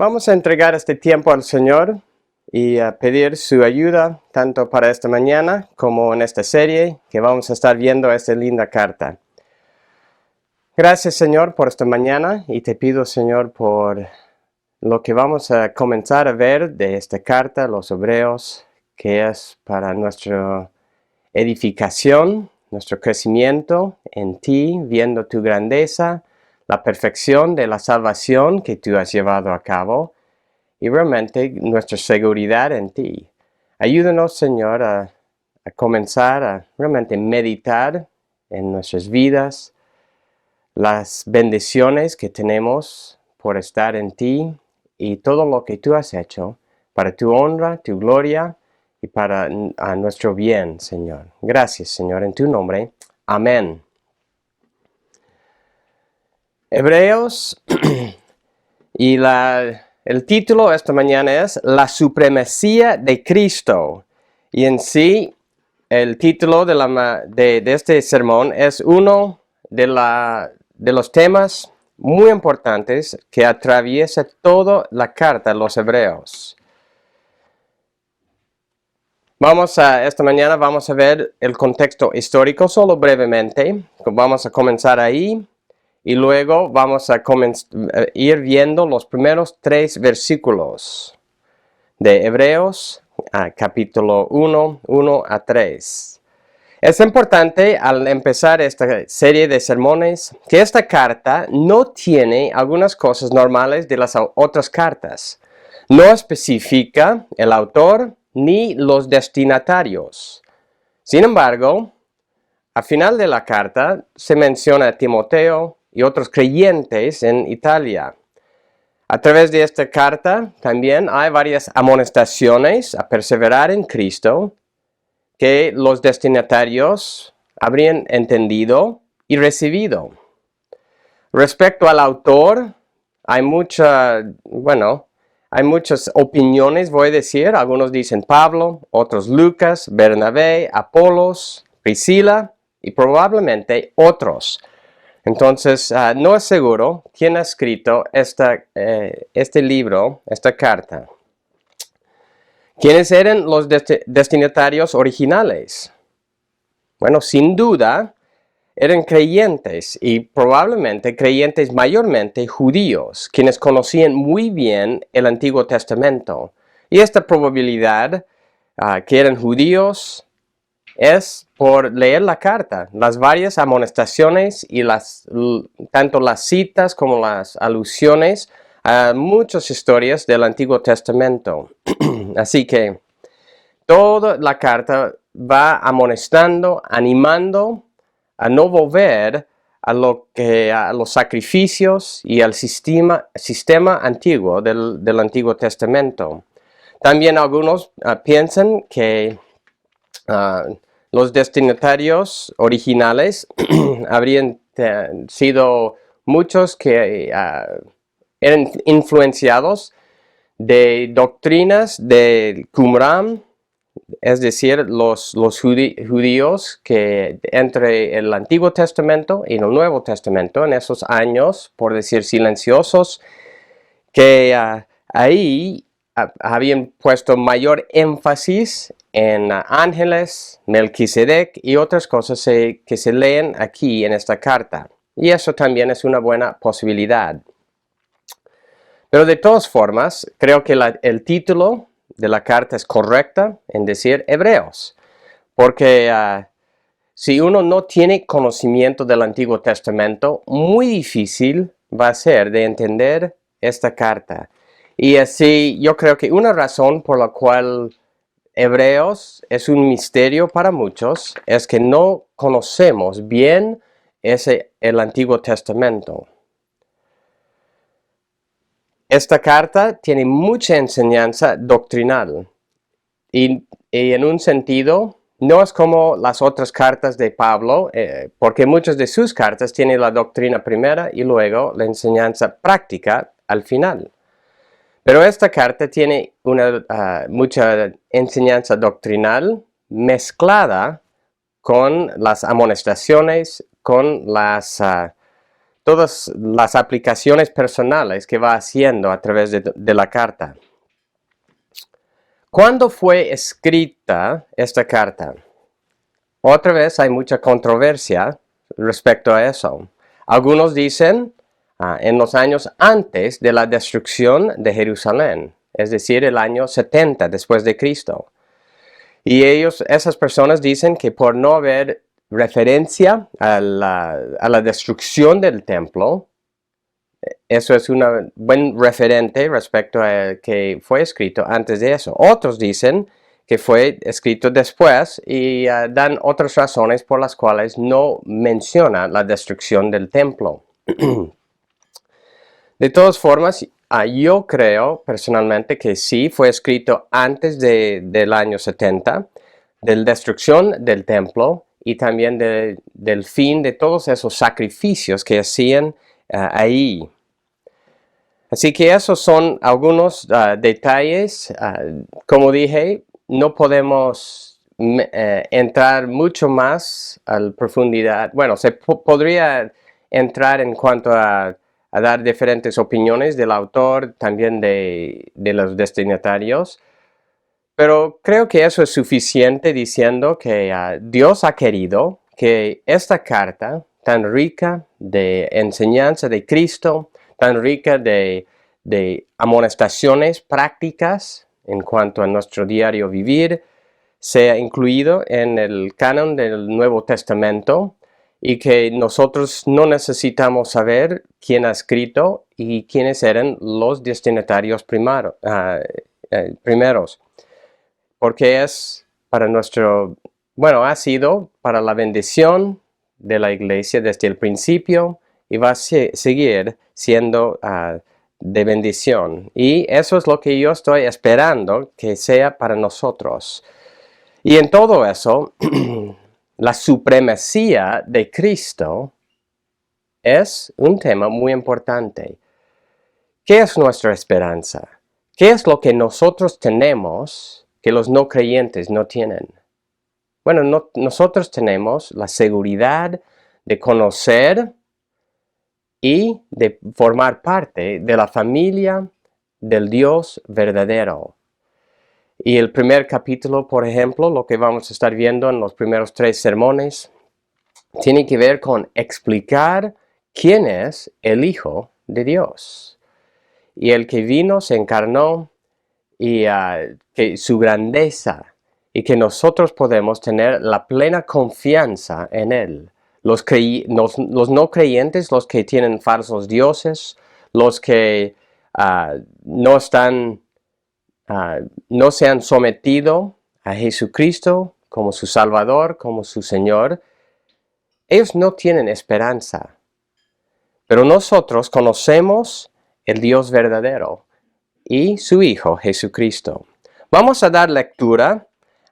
Vamos a entregar este tiempo al Señor y a pedir su ayuda tanto para esta mañana como en esta serie que vamos a estar viendo esta linda carta. Gracias, Señor, por esta mañana y te pido, Señor, por lo que vamos a comenzar a ver de esta carta, los Hebreos, que es para nuestra edificación, nuestro crecimiento en ti, viendo tu grandeza, la perfección de la salvación que tú has llevado a cabo y realmente nuestra seguridad en ti. Ayúdanos, Señor, a comenzar a realmente meditar en nuestras vidas, las bendiciones que tenemos por estar en ti y todo lo que tú has hecho para tu honra, tu gloria y para nuestro bien, Señor. Gracias, Señor, en tu nombre. Amén. Hebreos y el título esta mañana es La supremacía de Cristo. Y en sí, el título de este sermón es uno de los temas muy importantes que atraviesa toda la carta a los Hebreos. Esta mañana vamos a ver el contexto histórico solo brevemente. Vamos a comenzar ahí. Y luego vamos a ir viendo los primeros 3 versículos de Hebreos, capítulo 1 a 3. Es importante al empezar esta serie de sermones que esta carta no tiene algunas cosas normales de las otras cartas. No especifica el autor ni los destinatarios. Sin embargo, al final de la carta se menciona a Timoteo y otros creyentes en Italia. A través de esta carta también hay varias amonestaciones a perseverar en Cristo que los destinatarios habrían entendido y recibido. Respecto al autor, hay muchas opiniones, voy a decir. Algunos dicen Pablo, otros Lucas, Bernabé, Apolos, Priscila y probablemente otros. Entonces, no es seguro quién ha escrito este libro, esta carta. ¿Quiénes eran los destinatarios originales? Bueno, sin duda, eran creyentes y probablemente creyentes mayormente judíos, quienes conocían muy bien el Antiguo Testamento. Y esta probabilidad que eran judíos es por leer la carta, las varias amonestaciones y tanto las citas como las alusiones a muchas historias del Antiguo Testamento. Así que toda la carta va amonestando, animando a no volver a los sacrificios y al sistema antiguo del Antiguo Testamento. También algunos piensan que los destinatarios originales habrían sido muchos que eran influenciados de doctrinas de Qumran, es decir, los judíos que entre el Antiguo Testamento y el Nuevo Testamento, en esos años, por decir silenciosos, que ahí habían puesto mayor énfasis en ángeles, Melquisedec y otras cosas que se leen aquí en esta carta. Y eso también es una buena posibilidad. Pero de todas formas, creo que el título de la carta es correcta en decir Hebreos. Porque si uno no tiene conocimiento del Antiguo Testamento, muy difícil va a ser de entender esta carta. Y así yo creo que una razón por la cual Hebreos es un misterio para muchos es que no conocemos bien el Antiguo Testamento. Esta carta tiene mucha enseñanza doctrinal y en un sentido no es como las otras cartas de Pablo, porque muchas de sus cartas tienen la doctrina primera y luego la enseñanza práctica al final. Pero esta carta tiene mucha enseñanza doctrinal mezclada con las amonestaciones, con las todas las aplicaciones personales que va haciendo a través de la carta. ¿Cuándo fue escrita esta carta? Otra vez hay mucha controversia respecto a eso. Algunos dicen en los años antes de la destrucción de Jerusalén, es decir, el año 70 después de Cristo. Y esas personas dicen que por no haber referencia a la destrucción del templo, eso es un buen referente respecto a que fue escrito antes de eso. Otros dicen que fue escrito después y dan otras razones por las cuales no menciona la destrucción del templo. De todas formas, yo creo personalmente que sí fue escrito antes del año 70, de la destrucción del templo y también del fin de todos esos sacrificios que hacían ahí. Así que esos son algunos detalles. Como dije, no podemos entrar mucho más a la profundidad. Bueno, se podría entrar en cuanto a dar diferentes opiniones del autor, también de los destinatarios. Pero creo que eso es suficiente diciendo que Dios ha querido que esta carta tan rica de enseñanza de Cristo, tan rica de amonestaciones prácticas en cuanto a nuestro diario vivir, sea incluido en el canon del Nuevo Testamento y que nosotros no necesitamos saber quién ha escrito y quiénes eran los destinatarios primeros, porque es para ha sido para la bendición de la iglesia desde el principio y va a seguir siendo de bendición. Y eso es lo que yo estoy esperando que sea para nosotros. Y en todo eso, la supremacía de Cristo es un tema muy importante. ¿Qué es nuestra esperanza? ¿Qué es lo que nosotros tenemos que los no creyentes no tienen? Bueno, nosotros tenemos la seguridad de conocer y de formar parte de la familia del Dios verdadero. Y el primer capítulo, por ejemplo, lo que vamos a estar viendo en los primeros 3 sermones, tiene que ver con explicar quién es el Hijo de Dios. Y el que vino, se encarnó, y que su grandeza, y que nosotros podemos tener la plena confianza en Él. Los no creyentes, los que tienen falsos dioses, los que no se han sometido a Jesucristo como su Salvador, como su Señor, ellos no tienen esperanza. Pero nosotros conocemos el Dios verdadero y su Hijo Jesucristo. Vamos a dar lectura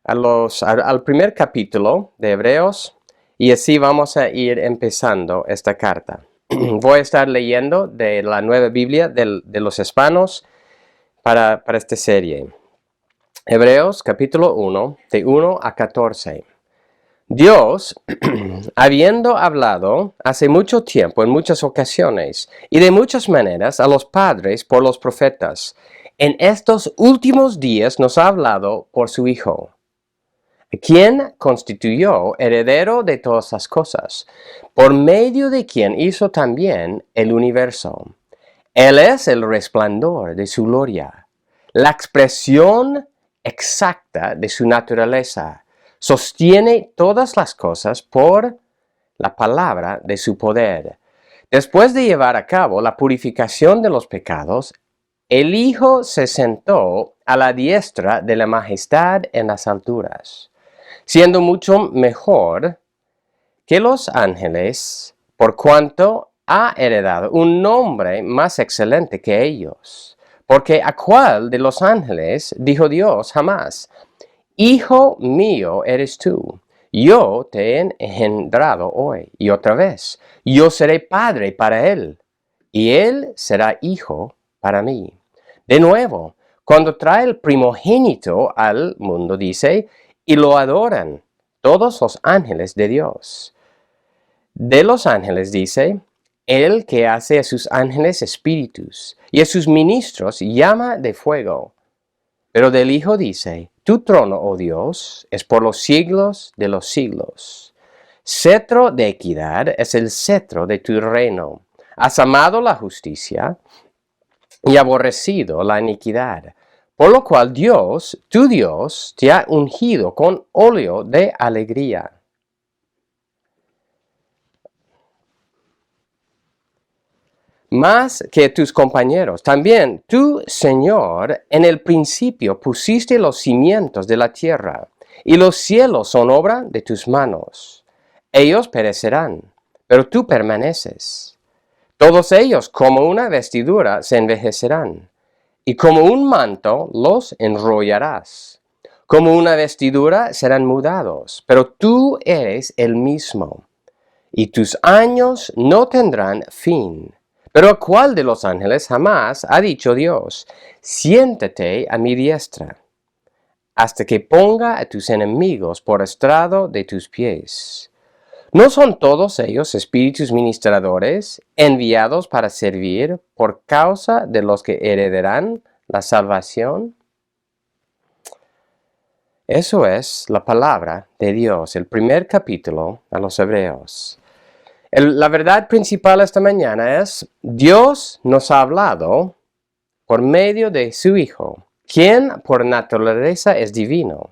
al primer capítulo de Hebreos y así vamos a ir empezando esta carta. Voy a estar leyendo de la Nueva Biblia de los Hispanos para esta serie. Hebreos capítulo 1, de 1 a 14. Dios, habiendo hablado hace mucho tiempo en muchas ocasiones y de muchas maneras a los padres por los profetas, en estos últimos días nos ha hablado por su Hijo, quien constituyó heredero de todas las cosas, por medio de quien hizo también el universo. Él es el resplandor de su gloria, la expresión exacta de su naturaleza. Sostiene todas las cosas por la palabra de su poder. Después de llevar a cabo la purificación de los pecados, el Hijo se sentó a la diestra de la majestad en las alturas, siendo mucho mejor que los ángeles, por cuanto ha heredado un nombre más excelente que ellos. Porque ¿a cuál de los ángeles dijo Dios jamás: Hijo mío eres tú, yo te he engendrado hoy? Y otra vez, yo seré padre para él, y él será hijo para mí. De nuevo, cuando trae el primogénito al mundo, dice, y lo adoran todos los ángeles de Dios. De los ángeles dice, el que hace a sus ángeles espíritus y a sus ministros llama de fuego. Pero del Hijo dice, tu trono, oh Dios, es por los siglos de los siglos. Cetro de equidad es el cetro de tu reino. Has amado la justicia y aborrecido la iniquidad. Por lo cual Dios, tu Dios, te ha ungido con óleo de alegría. Más que tus compañeros. También tú, Señor, en el principio pusiste los cimientos de la tierra, y los cielos son obra de tus manos. Ellos perecerán, pero tú permaneces. Todos ellos como una vestidura se envejecerán, y como un manto los enrollarás. Como una vestidura serán mudados, pero tú eres el mismo, y tus años no tendrán fin. Pero ¿a cuál de los ángeles jamás ha dicho Dios, siéntate a mi diestra, hasta que ponga a tus enemigos por estrado de tus pies? ¿No son todos ellos espíritus ministradores, enviados para servir por causa de los que heredarán la salvación? Eso es la palabra de Dios, el primer capítulo a los Hebreos. La verdad principal esta mañana es, Dios nos ha hablado por medio de su Hijo, quien por naturaleza es divino,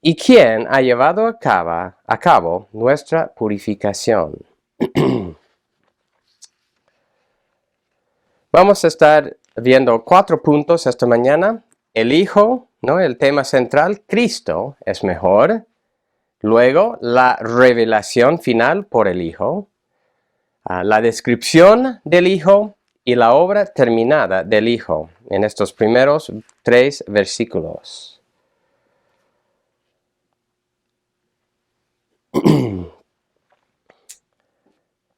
y quien ha llevado a cabo nuestra purificación. Vamos a estar viendo 4 puntos esta mañana. El Hijo, ¿no? El tema central, Cristo es mejor. Luego, la revelación final por el Hijo, la descripción del Hijo y la obra terminada del Hijo en estos primeros 3 versículos.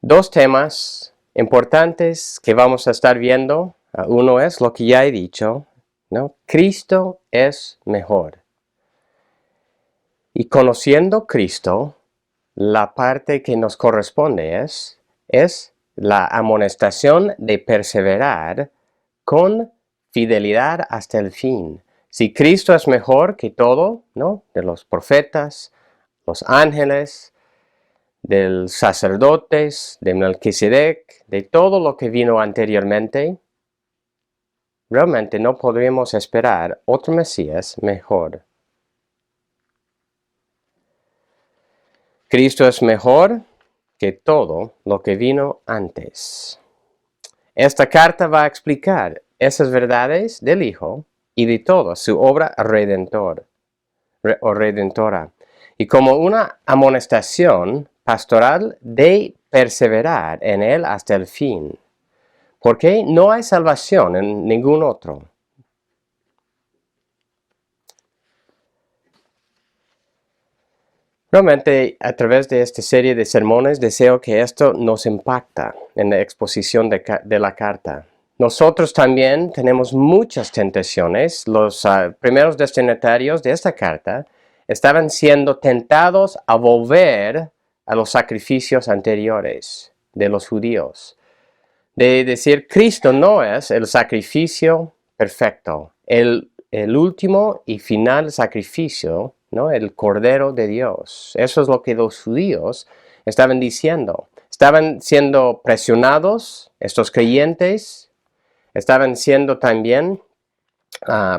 Dos temas importantes que vamos a estar viendo. Uno es lo que ya he dicho, ¿no? Cristo es mejor. Y conociendo Cristo, la parte que nos corresponde es la amonestación de perseverar con fidelidad hasta el fin. Si Cristo es mejor que todo, ¿no? De los profetas, los ángeles, de los sacerdotes, de Melquisedec, de todo lo que vino anteriormente, realmente no podríamos esperar otro Mesías mejor. Cristo es mejor que todo lo que vino antes. Esta carta va a explicar esas verdades del Hijo y de toda su obra redentora. Y como una amonestación pastoral de perseverar en Él hasta el fin. Porque no hay salvación en ningún otro. Realmente, a través de esta serie de sermones, deseo que esto nos impacta en la exposición de la carta. Nosotros también tenemos muchas tentaciones. Los primeros destinatarios de esta carta estaban siendo tentados a volver a los sacrificios anteriores de los judíos. De decir, Cristo no es el sacrificio perfecto, el último y final sacrificio, ¿no? El Cordero de Dios. Eso es lo que los judíos estaban diciendo. Estaban siendo presionados, estos creyentes, estaban siendo también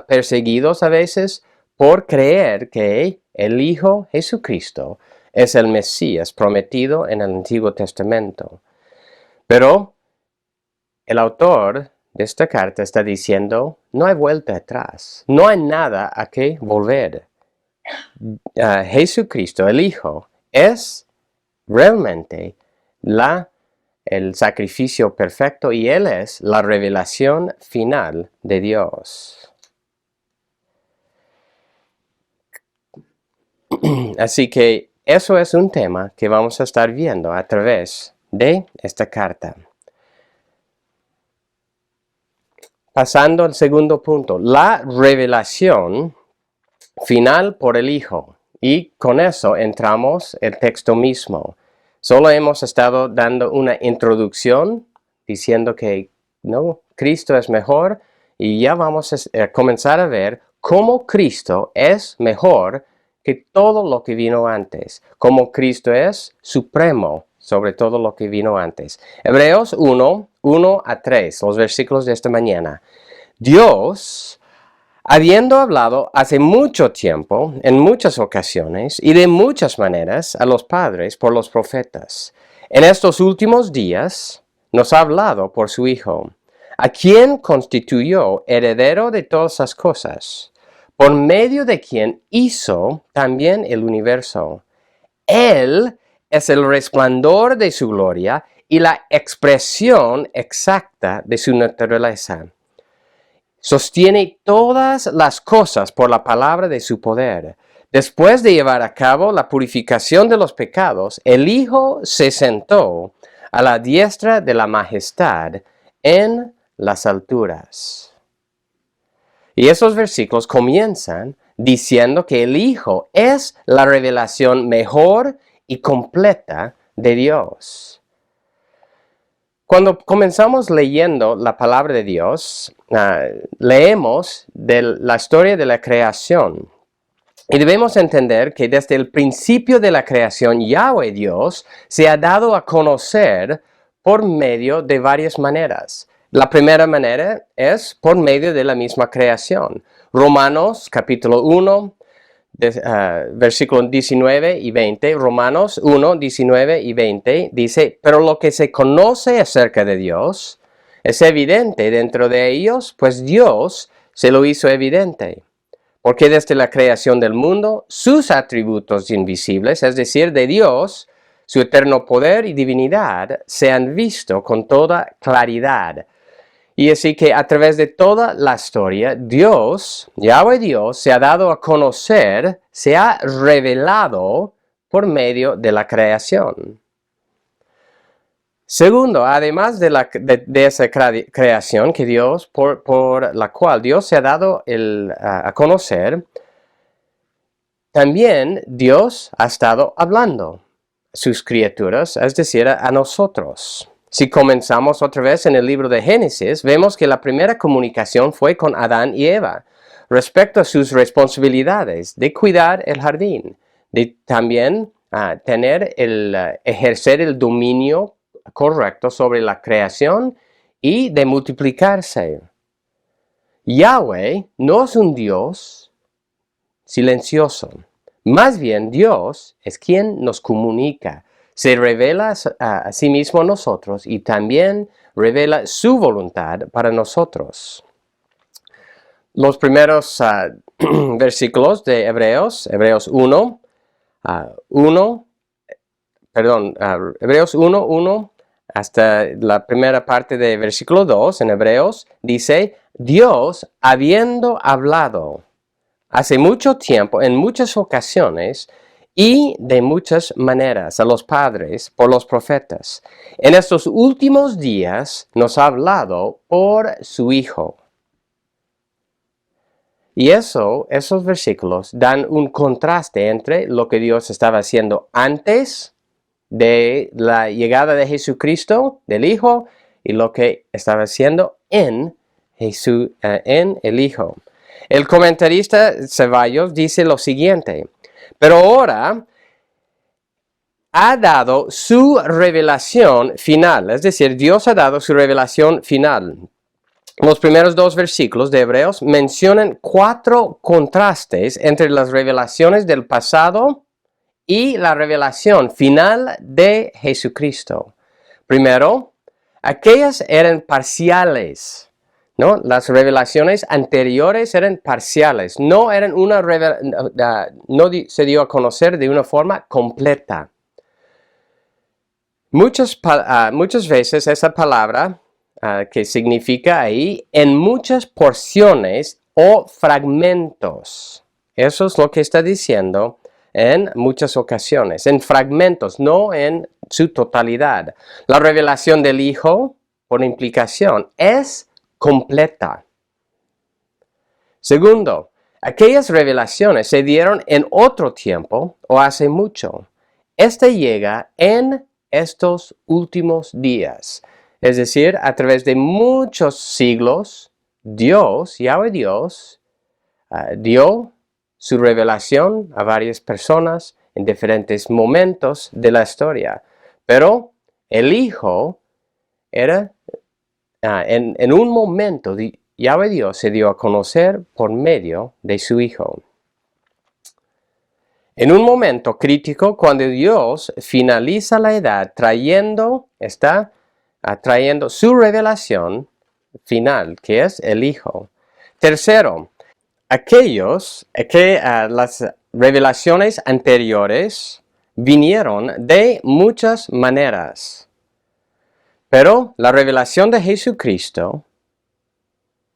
perseguidos a veces por creer que el Hijo Jesucristo es el Mesías prometido en el Antiguo Testamento. Pero el autor de esta carta está diciendo, no hay vuelta atrás, no hay nada a que volver. Jesucristo, el Hijo, es realmente el sacrificio perfecto y Él es la revelación final de Dios. Así que eso es un tema que vamos a estar viendo a través de esta carta. Pasando al segundo punto, la revelación final por el Hijo. Y con eso entramos el texto mismo. Solo hemos estado dando una introducción diciendo que no, Cristo es mejor y ya vamos a comenzar a ver cómo Cristo es mejor que todo lo que vino antes, cómo Cristo es supremo sobre todo lo que vino antes. Hebreos 1, 1 a 3, los versículos de esta mañana. Dios, habiendo hablado hace mucho tiempo, en muchas ocasiones y de muchas maneras a los padres por los profetas, en estos últimos días nos ha hablado por su Hijo, a quien constituyó heredero de todas las cosas, por medio de quien hizo también el universo. Él es el resplandor de su gloria y la expresión exacta de su naturaleza. Sostiene todas las cosas por la palabra de su poder. Después de llevar a cabo la purificación de los pecados, el Hijo se sentó a la diestra de la majestad en las alturas. Y esos versículos comienzan diciendo que el Hijo es la revelación mejor y completa de Dios. Cuando comenzamos leyendo la palabra de Dios, leemos de la historia de la creación. Y debemos entender que desde el principio de la creación, Yahweh Dios se ha dado a conocer por medio de varias maneras. La primera manera es por medio de la misma creación. Romanos capítulo 1, versículos 19 y 20, Romanos 1, 19 y 20, dice, pero lo que se conoce acerca de Dios es evidente dentro de ellos, pues Dios se lo hizo evidente. Porque desde la creación del mundo, sus atributos invisibles, es decir, de Dios, su eterno poder y divinidad, se han visto con toda claridad. Y así que a través de toda la historia, Dios, Yahweh Dios, se ha dado a conocer, se ha revelado por medio de la creación. Segundo, además de esa creación que Dios, por la cual Dios se ha dado a conocer, también Dios ha estado hablando a sus criaturas, es decir, a nosotros. Si comenzamos otra vez en el libro de Génesis, vemos que la primera comunicación fue con Adán y Eva respecto a sus responsabilidades de cuidar el jardín, de también ejercer el dominio correcto sobre la creación y de multiplicarse. Yahweh no es un Dios silencioso. Más bien, Dios es quien nos comunica. Se revela a sí mismo a nosotros y también revela su voluntad para nosotros. Los primeros versículos de Hebreos 1, Hebreos 1, 1, hasta la primera parte de versículo 2 en Hebreos, dice, Dios, habiendo hablado hace mucho tiempo, en muchas ocasiones, y de muchas maneras a los padres por los profetas. En estos últimos días nos ha hablado por su Hijo. Y esos versículos dan un contraste entre lo que Dios estaba haciendo antes de la llegada de Jesucristo, del Hijo, y lo que estaba haciendo en el Hijo. El comentarista Ceballos dice lo siguiente, pero ahora ha dado su revelación final, es decir, Dios ha dado su revelación final. Los primeros dos versículos de Hebreos mencionan 4 contrastes entre las revelaciones del pasado y la revelación final de Jesucristo. Primero, aquellas eran parciales. ¿No? Las revelaciones anteriores eran parciales, no se dio a conocer de una forma completa. Muchas veces esa palabra que significa ahí, en muchas porciones o fragmentos. Eso es lo que está diciendo en muchas ocasiones, en fragmentos, no en su totalidad. La revelación del Hijo, por implicación, es completa. Segundo, aquellas revelaciones se dieron en otro tiempo o hace mucho. Este llega en estos últimos días. Es decir, a través de muchos siglos, Dios, Yahweh Dios, dio su revelación a varias personas en diferentes momentos de la historia. Pero el Hijo era, en un momento, Yahweh Dios se dio a conocer por medio de su Hijo. En un momento crítico, cuando Dios finaliza la edad está trayendo su revelación final, que es el Hijo. Tercero, las revelaciones anteriores vinieron de muchas maneras, pero la revelación de Jesucristo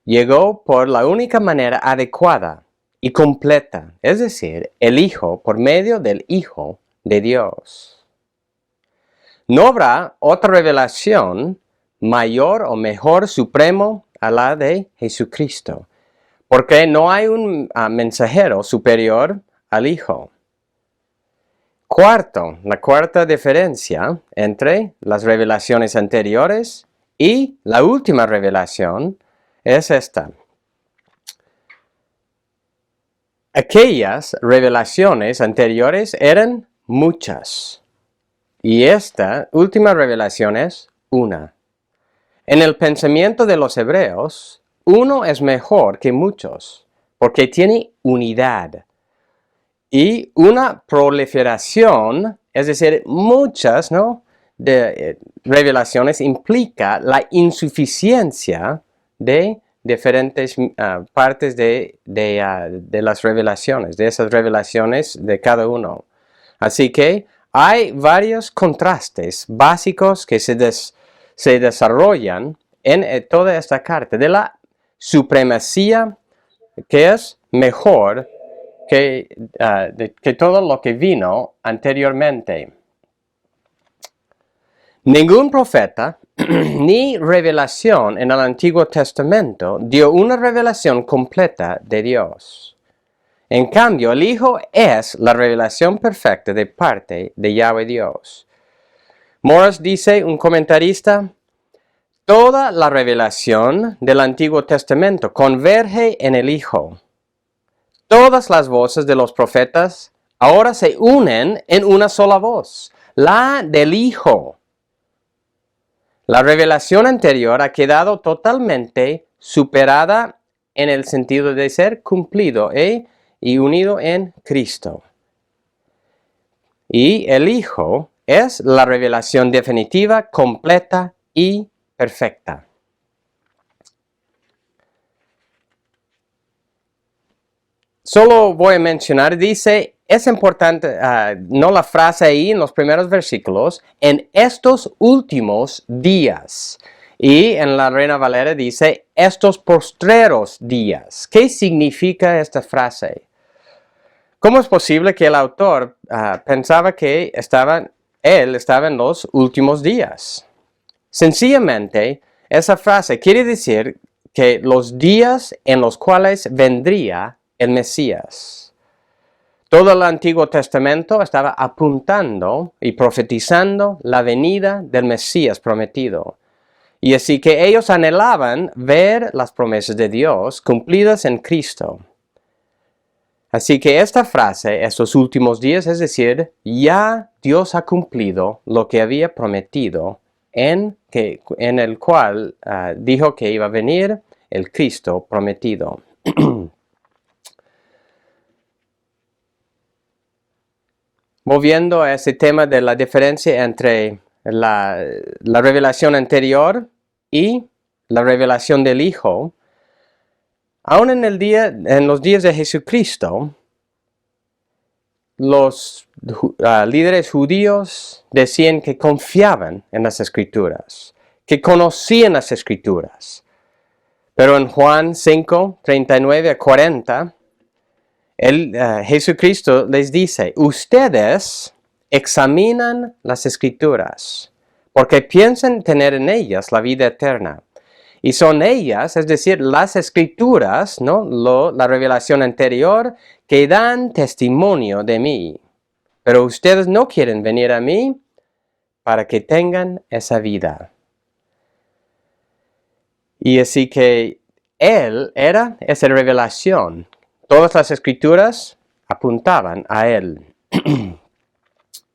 llegó por la única manera adecuada y completa, es decir, el Hijo por medio del Hijo de Dios. No habrá otra revelación mayor o mejor supremo a la de Jesucristo, porque no hay un mensajero superior al Hijo. Cuarto, la cuarta diferencia entre las revelaciones anteriores y la última revelación es esta. Aquellas revelaciones anteriores eran muchas, y esta última revelación es una. En el pensamiento de los hebreos, uno es mejor que muchos, porque tiene unidad. Y una proliferación, es decir, muchas, revelaciones implica la insuficiencia de diferentes partes de las revelaciones, de esas revelaciones de cada uno. Así que hay varios contrastes básicos que se desarrollan en toda esta carta de la supremacía que es mejor que todo lo que vino anteriormente. Ningún profeta ni revelación en el Antiguo Testamento dio una revelación completa de Dios. En cambio, el Hijo es la revelación perfecta de parte de Yahweh Dios. Morris dice, un comentarista, toda la revelación del Antiguo Testamento converge en el Hijo. Todas las voces de los profetas ahora se unen en una sola voz, la del Hijo. La revelación anterior ha quedado totalmente superada en el sentido de ser cumplido y unido en Cristo. Y el Hijo es la revelación definitiva, completa y perfecta. Solo voy a mencionar, dice, es importante, no la frase ahí en los primeros versículos, en estos últimos días. Y en la Reina Valera dice, estos postreros días. ¿Qué significa esta frase? ¿Cómo es posible que el autor pensaba que él estaba en los últimos días? Sencillamente, esa frase quiere decir que los días en los cuales vendría el Mesías. Todo el Antiguo Testamento estaba apuntando y profetizando la venida del Mesías prometido. Y así que ellos anhelaban ver las promesas de Dios cumplidas en Cristo. Así que esta frase, estos últimos días, es decir, ya Dios ha cumplido lo que había prometido en el cual dijo que iba a venir el Cristo prometido. Volviendo a ese tema de la diferencia entre la revelación anterior y la revelación del Hijo, aún en los días de Jesucristo, los líderes judíos decían que confiaban en las Escrituras, que conocían las Escrituras. Pero en Juan 5, 39 a 40, Jesucristo les dice, ustedes examinan las Escrituras, porque piensan tener en ellas la vida eterna. Y son ellas, es decir, las Escrituras, la revelación anterior, que dan testimonio de mí. Pero ustedes no quieren venir a mí para que tengan esa vida. Y así que Él era esa revelación. Todas las escrituras apuntaban a Él.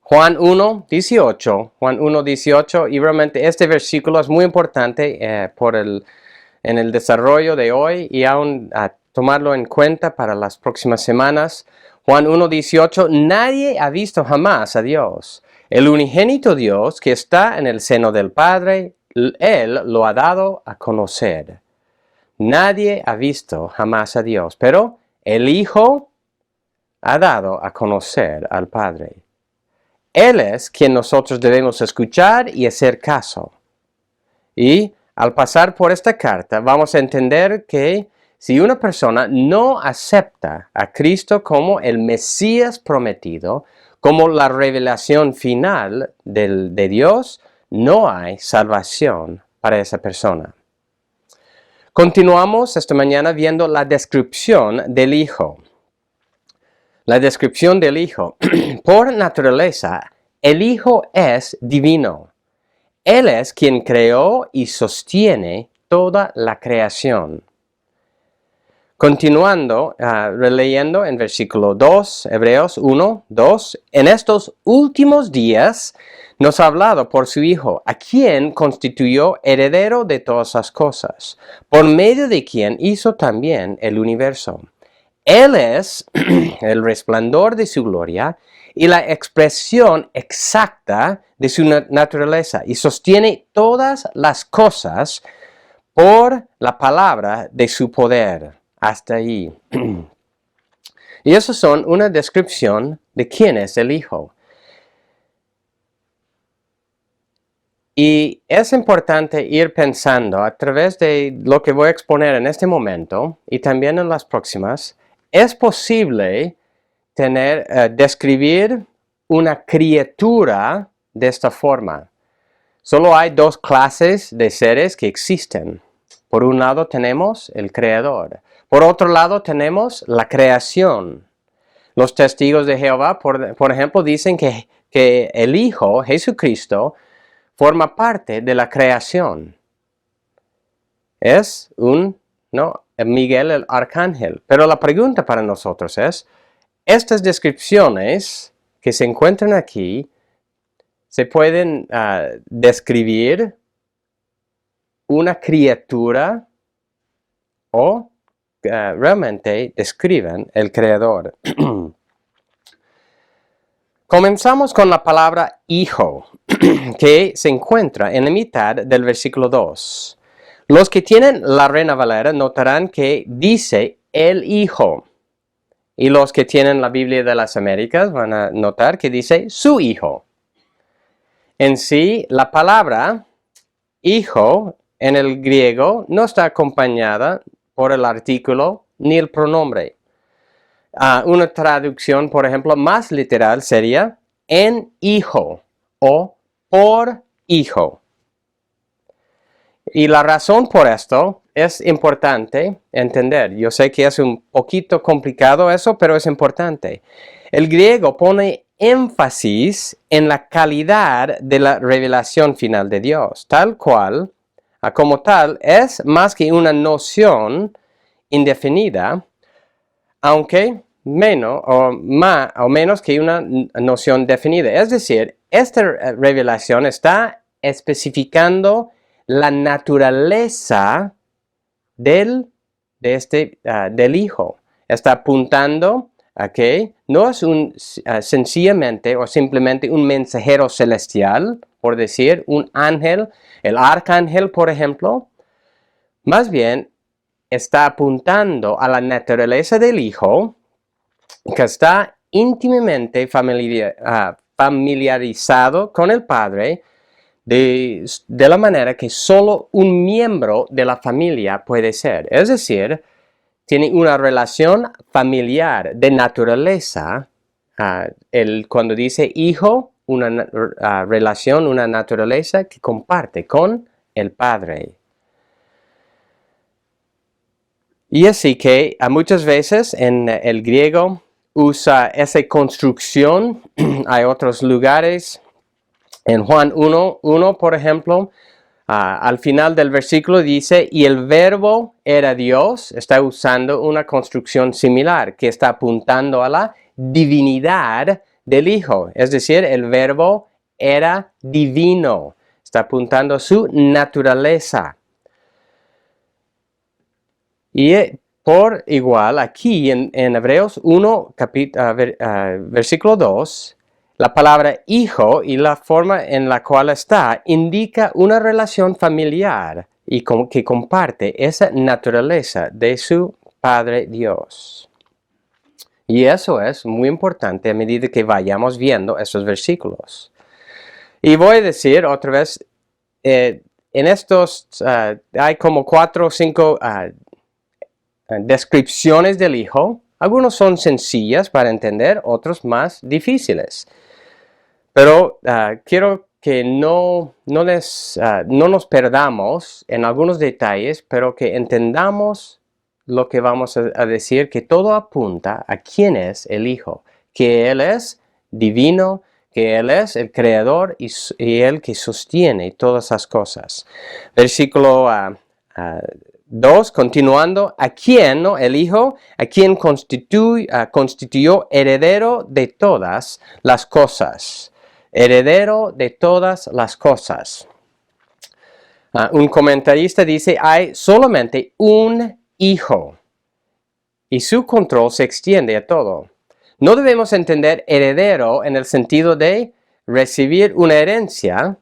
Juan 1:18, y realmente este versículo es muy importante en el desarrollo de hoy y aún a tomarlo en cuenta para las próximas semanas. Juan 1:18, nadie ha visto jamás a Dios. El unigénito Dios que está en el seno del Padre, Él lo ha dado a conocer. Nadie ha visto jamás a Dios, pero el Hijo ha dado a conocer al Padre. Él es quien nosotros debemos escuchar y hacer caso. Y al pasar por esta carta vamos a entender que si una persona no acepta a Cristo como el Mesías prometido, como la revelación final de Dios, no hay salvación para esa persona. Continuamos esta mañana viendo la descripción del Hijo. La descripción del Hijo. Por naturaleza, el Hijo es divino. Él es quien creó y sostiene toda la creación. Continuando, releyendo en versículo 2, Hebreos 1:2, en estos últimos días nos ha hablado por su Hijo, a quien constituyó heredero de todas las cosas, por medio de quien hizo también el universo. Él es el resplandor de su gloria y la expresión exacta de su naturaleza y sostiene todas las cosas por la palabra de su poder. Hasta ahí. Y eso son una descripción de quién es el Hijo. Y es importante ir pensando a través de lo que voy a exponer en este momento y también en las próximas. Es posible describir una criatura de esta forma. Solo hay dos clases de seres que existen. Por un lado tenemos el Creador. Por otro lado tenemos la creación. Los testigos de Jehová, por ejemplo, dicen que el Hijo, Jesucristo, forma parte de la creación. Es Miguel el arcángel. Pero la pregunta para nosotros es, estas descripciones que se encuentran aquí, ¿se pueden describir una criatura o realmente describen el Creador? Comenzamos con la palabra hijo, que se encuentra en la mitad del versículo 2. Los que tienen la Reina Valera notarán que dice el Hijo. Y los que tienen la Biblia de las Américas van a notar que dice su Hijo. En sí, la palabra hijo en el griego no está acompañada por el artículo ni el pronombre. Una traducción, por ejemplo, más literal sería en hijo o por hijo. Y la razón por esto es importante entender. Yo sé que es un poquito complicado eso, pero es importante. El griego pone énfasis en la calidad de la revelación final de Dios, tal cual, como tal, es más que una noción indefinida, aunque menos que una noción definida. Es decir, esta revelación está especificando la naturaleza del Hijo. Está apuntando a que no es sencillamente o simplemente un mensajero celestial, por decir, un ángel, el arcángel, por ejemplo. Más bien, está apuntando a la naturaleza del Hijo, que está íntimamente familiarizado con el Padre, de la manera que solo un miembro de la familia puede ser. Es decir, tiene una relación familiar de naturaleza. Cuando dice hijo, una relación, una naturaleza que comparte con el Padre. Y así que muchas veces en el griego usa esa construcción. Hay otros lugares En Juan 1, por ejemplo, al final del versículo dice, y el verbo era Dios. Está usando una construcción similar que está apuntando a la divinidad del Hijo. Es decir, el verbo era divino. Está apuntando a su naturaleza. Y por igual, aquí en Hebreos 1, versículo 2, la palabra hijo y la forma en la cual está indica una relación familiar y que comparte esa naturaleza de su Padre Dios. Y eso es muy importante a medida que vayamos viendo estos versículos. Y voy a decir otra vez, en estos hay como 4 o 5 descripciones del Hijo. Algunos son sencillas para entender, otros más difíciles. Pero quiero que no nos perdamos en algunos detalles, pero que entendamos lo que vamos a decir, que todo apunta a quién es el Hijo, que Él es divino, que Él es el Creador y el que sostiene todas esas cosas. Versículo 2, continuando, a quien, ¿no? El Hijo, a quien constituyó heredero de todas las cosas. Heredero de todas las cosas. Un comentarista dice, hay solamente un Hijo y su control se extiende a todo. No debemos entender heredero en el sentido de recibir una herencia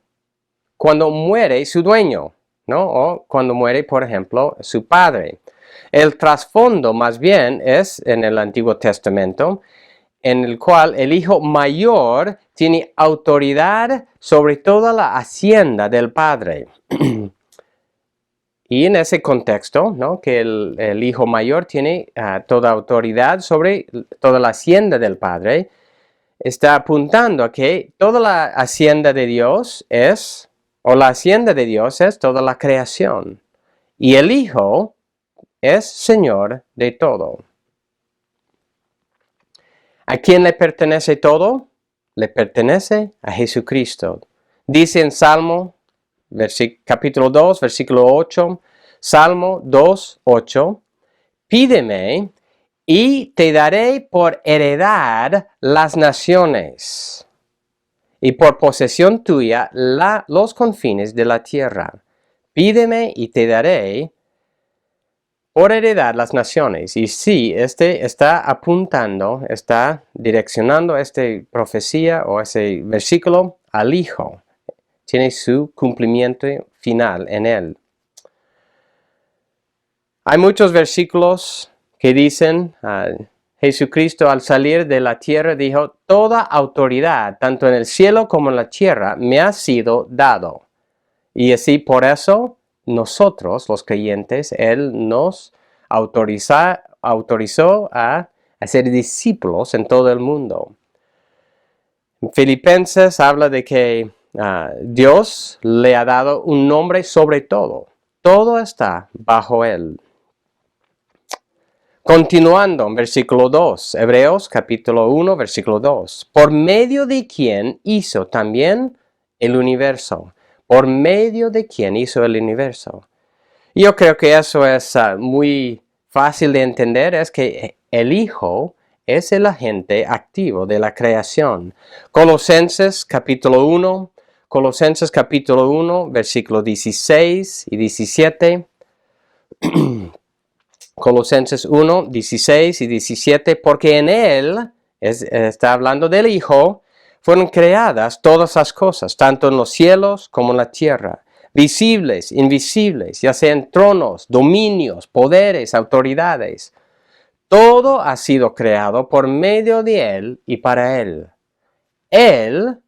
cuando muere su dueño, ¿no? O cuando muere, por ejemplo, su padre. El trasfondo más bien es en el Antiguo Testamento, en el cual el hijo mayor tiene autoridad sobre toda la hacienda del padre. Y en ese contexto, ¿no? Que el hijo mayor tiene toda autoridad sobre toda la hacienda del padre, está apuntando a que toda la hacienda de Dios es, o la hacienda de Dios es toda la creación. Y el Hijo es Señor de todo. ¿A quién le pertenece todo? Le pertenece a Jesucristo. Dice en Salmo, capítulo 2, versículo 8, Salmo 2, 8, pídeme y te daré por heredad las naciones, y por posesión tuya los confines de la tierra. Pídeme y te daré por heredad las naciones. Y sí, este está apuntando, está direccionando esta profecía o ese versículo al Hijo. Tiene su cumplimiento final en él. Hay muchos versículos que dicen, Jesucristo al salir de la tierra dijo, toda autoridad, tanto en el cielo como en la tierra, me ha sido dado. Y así por eso nosotros, los creyentes, Él nos autorizó a ser discípulos en todo el mundo. Filipenses habla de que Dios le ha dado un nombre sobre todo. Todo está bajo Él. Continuando en versículo 2, Hebreos capítulo 1, versículo 2. Por medio de quien hizo también el universo. Por medio de quien hizo el universo. Yo creo que eso es muy fácil de entender, es que el Hijo es el agente activo de la creación. Colosenses capítulo 1, versículo 16 y 17. Colosenses 1, 16 y 17, porque en Él, está hablando del Hijo, fueron creadas todas las cosas, tanto en los cielos como en la tierra, visibles, invisibles, ya sean tronos, dominios, poderes, autoridades. Todo ha sido creado por medio de Él y para Él. Él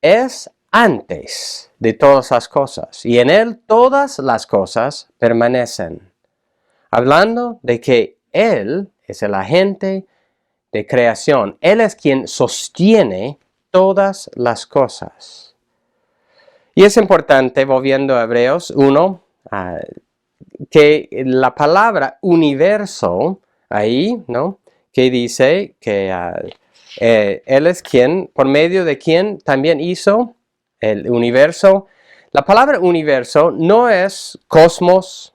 es antes de todas las cosas, y en Él todas las cosas permanecen. Hablando de que Él es el agente de creación. Él es quien sostiene todas las cosas. Y es importante, volviendo a Hebreos 1, que la palabra universo, ahí, ¿no? Que dice que Él es quien, por medio de quien también hizo el universo. La palabra universo no es cosmos,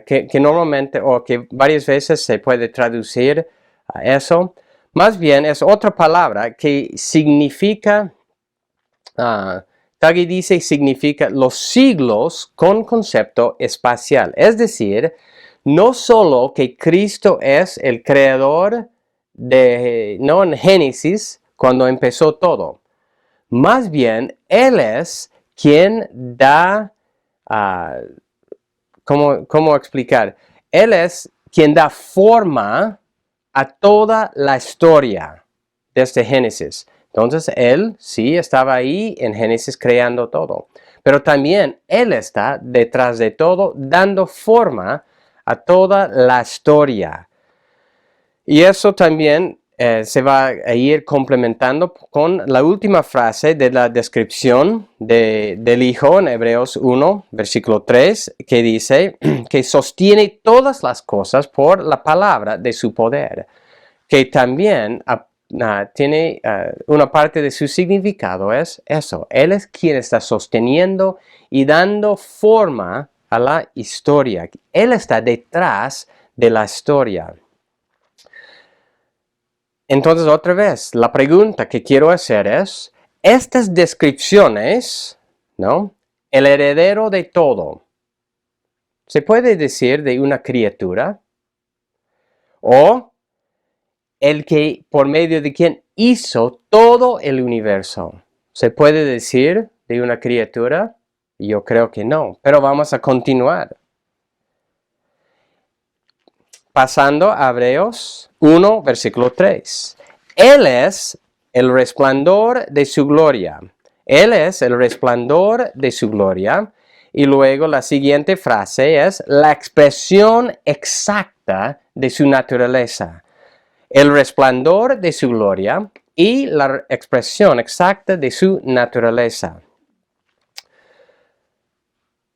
que normalmente o que varias veces se puede traducir a eso. Más bien es otra palabra que significa, Tagui dice, significa los siglos con concepto espacial. Es decir, no solo que Cristo es el creador no en Génesis, cuando empezó todo. Más bien, Él es quien da, ¿cómo explicar? Él es quien da forma a toda la historia desde Génesis. Entonces, Él sí estaba ahí en Génesis creando todo. Pero también Él está detrás de todo, dando forma a toda la historia. Y eso también se va a ir complementando con la última frase de la descripción del Hijo en Hebreos 1, versículo 3, que dice que sostiene todas las cosas por la palabra de su poder, que también tiene una parte de su significado, es eso. Él es quien está sosteniendo y dando forma a la historia. Él está detrás de la historia. Entonces, otra vez, la pregunta que quiero hacer es, estas descripciones, ¿no? El heredero de todo, ¿se puede decir de una criatura? ¿O el que por medio de quien hizo todo el universo? ¿Se puede decir de una criatura? Yo creo que no, pero vamos a continuar. Pasando a Hebreos 1, versículo 3. Él es el resplandor de su gloria. Él es el resplandor de su gloria. Y luego la siguiente frase es la expresión exacta de su naturaleza. El resplandor de su gloria y la expresión exacta de su naturaleza.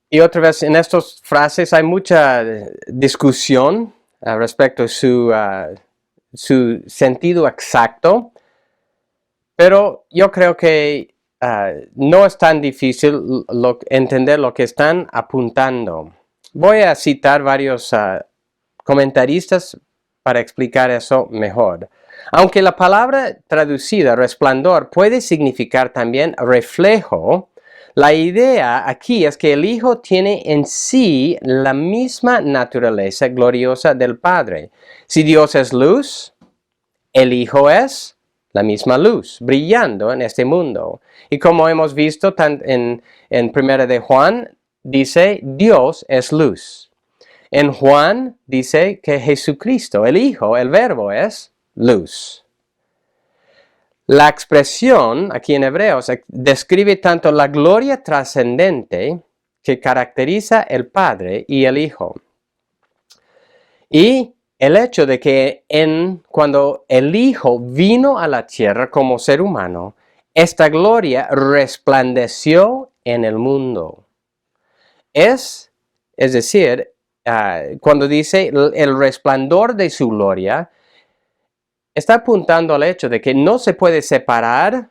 Y otra vez, en estas frases hay mucha discusión respecto a su sentido exacto, pero yo creo que no es tan difícil entender lo que están apuntando. Voy a citar varios comentaristas para explicar eso mejor. Aunque la palabra traducida resplandor puede significar también reflejo, la idea aquí es que el Hijo tiene en sí la misma naturaleza gloriosa del Padre. Si Dios es luz, el Hijo es la misma luz, brillando en este mundo. Y como hemos visto en 1 de Juan, dice, Dios es luz. En Juan dice que Jesucristo, el Hijo, el Verbo, es luz. La expresión aquí en Hebreos describe tanto la gloria trascendente que caracteriza el Padre y el Hijo. Y el hecho de que cuando el Hijo vino a la tierra como ser humano, esta gloria resplandeció en el mundo. Es decir, cuando dice el resplandor de su gloria, está apuntando al hecho de que no se puede separar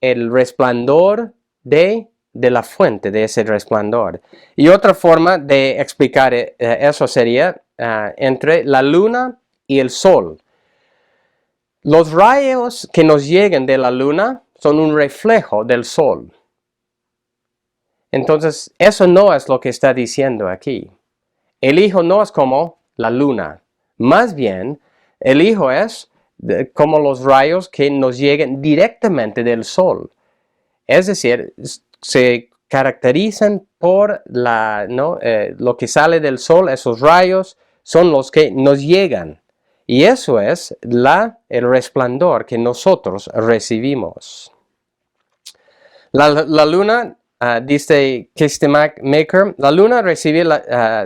el resplandor de la fuente de ese resplandor. Y otra forma de explicar eso sería entre la luna y el sol. Los rayos que nos llegan de la luna son un reflejo del sol. Entonces, eso no es lo que está diciendo aquí. El Hijo no es como la luna. Más bien, el Hijo es como los rayos que nos llegan directamente del sol. Es decir, se caracterizan por lo que sale del sol. Esos rayos son los que nos llegan. Y eso es el resplandor que nosotros recibimos. La luna, dice Maker, la luna recibe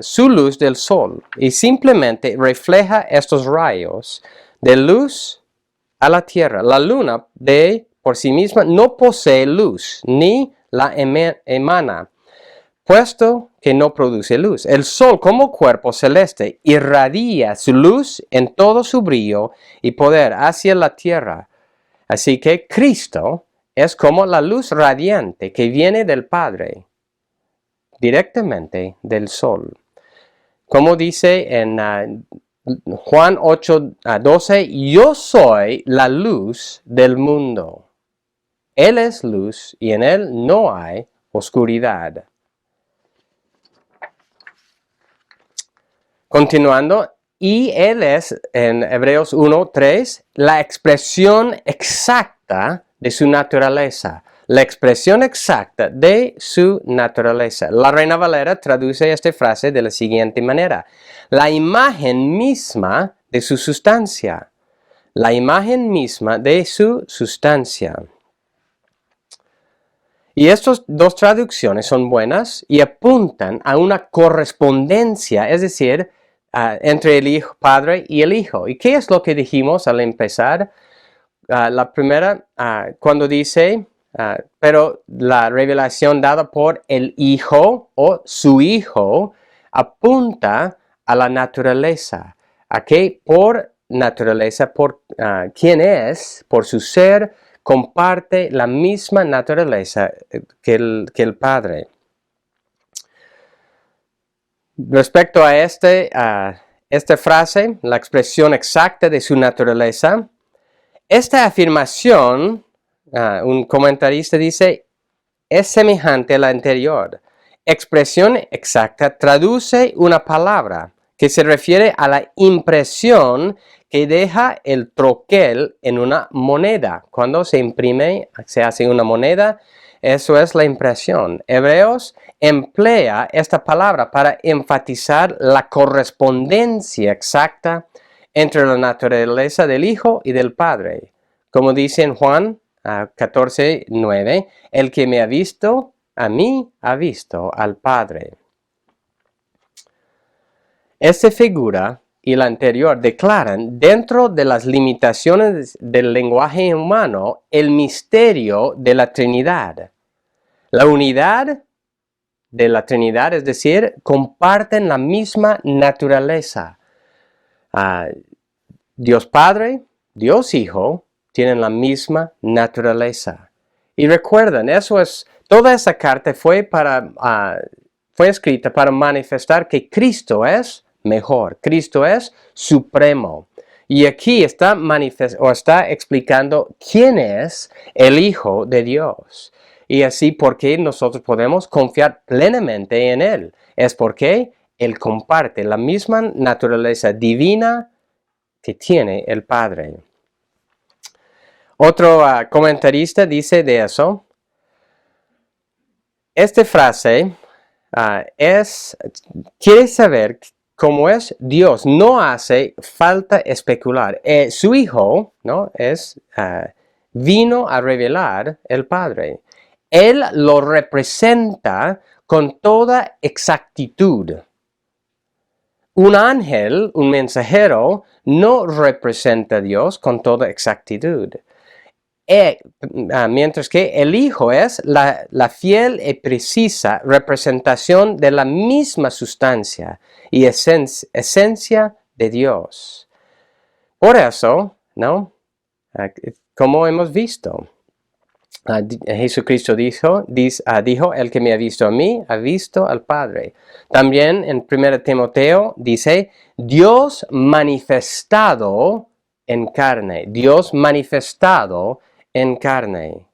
su luz del sol y simplemente refleja estos rayos de luz a la tierra. La luna por sí misma no posee luz ni la emana, puesto que no produce luz. El sol, como cuerpo celeste, irradia su luz en todo su brillo y poder hacia la tierra. Así que Cristo es como la luz radiante que viene del Padre, directamente del sol. Como dice en Juan 8:12, yo soy la luz del mundo. Él es luz y en él no hay oscuridad. Continuando, y Él es, en Hebreos 1:3, la expresión exacta de su naturaleza. La expresión exacta de su naturaleza. La Reina Valera traduce esta frase de la siguiente manera: la imagen misma de su sustancia. La imagen misma de su sustancia. Y estas dos traducciones son buenas y apuntan a una correspondencia, es decir, entre el Hijo, Padre y el Hijo. ¿Y qué es lo que dijimos al empezar? La primera, cuando dice, pero la revelación dada por el Hijo o su Hijo apunta a la naturaleza. ¿A qué? Por naturaleza, por quién es, por su ser, comparte la misma naturaleza que el Padre. Respecto a esta frase, la expresión exacta de su naturaleza, esta afirmación, un comentarista dice, es semejante a la anterior. Expresión exacta traduce una palabra que se refiere a la impresión que deja el troquel en una moneda. Cuando se imprime, se hace una moneda, eso es la impresión. Hebreos emplea esta palabra para enfatizar la correspondencia exacta entre la naturaleza del Hijo y del Padre. Como dice en Juan 14:9, el que me ha visto, a mí ha visto al Padre. Esta figura y la anterior declaran, dentro de las limitaciones del lenguaje humano, el misterio de la Trinidad. La unidad de la Trinidad, es decir, comparten la misma naturaleza. Dios Padre, Dios Hijo, tienen la misma naturaleza. Y recuerden, toda esa carta fue escrita para manifestar que Cristo es mejor, Cristo es supremo. Y aquí está explicando quién es el Hijo de Dios. Y así porque nosotros podemos confiar plenamente en Él. Es porque Él comparte la misma naturaleza divina que tiene el Padre. Otro comentarista dice de eso, esta frase quiere saber cómo es Dios, no hace falta especular. Su Hijo, ¿no? Vino a revelar el Padre. Él lo representa con toda exactitud. Un ángel, un mensajero, no representa a Dios con toda exactitud. Mientras que el Hijo es la fiel y precisa representación de la misma sustancia y esencia de Dios. Por eso, ¿no? Como hemos visto, Jesucristo dijo, el que me ha visto a mí, ha visto al Padre. También en 1 Timoteo dice, Dios manifestado en carne. Dios manifestado en carne.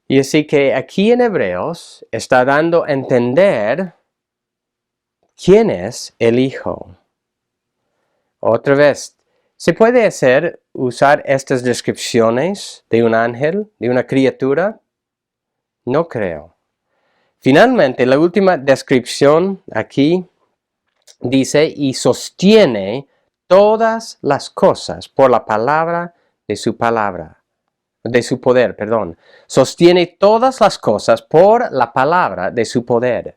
Y así que aquí en Hebreos está dando a entender quién es el Hijo. Otra vez, ¿se puede usar estas descripciones de un ángel, de una criatura? No creo. Finalmente, la última descripción aquí dice, y sostiene todas las cosas por la palabra de su poder. Sostiene todas las cosas por la palabra de su poder.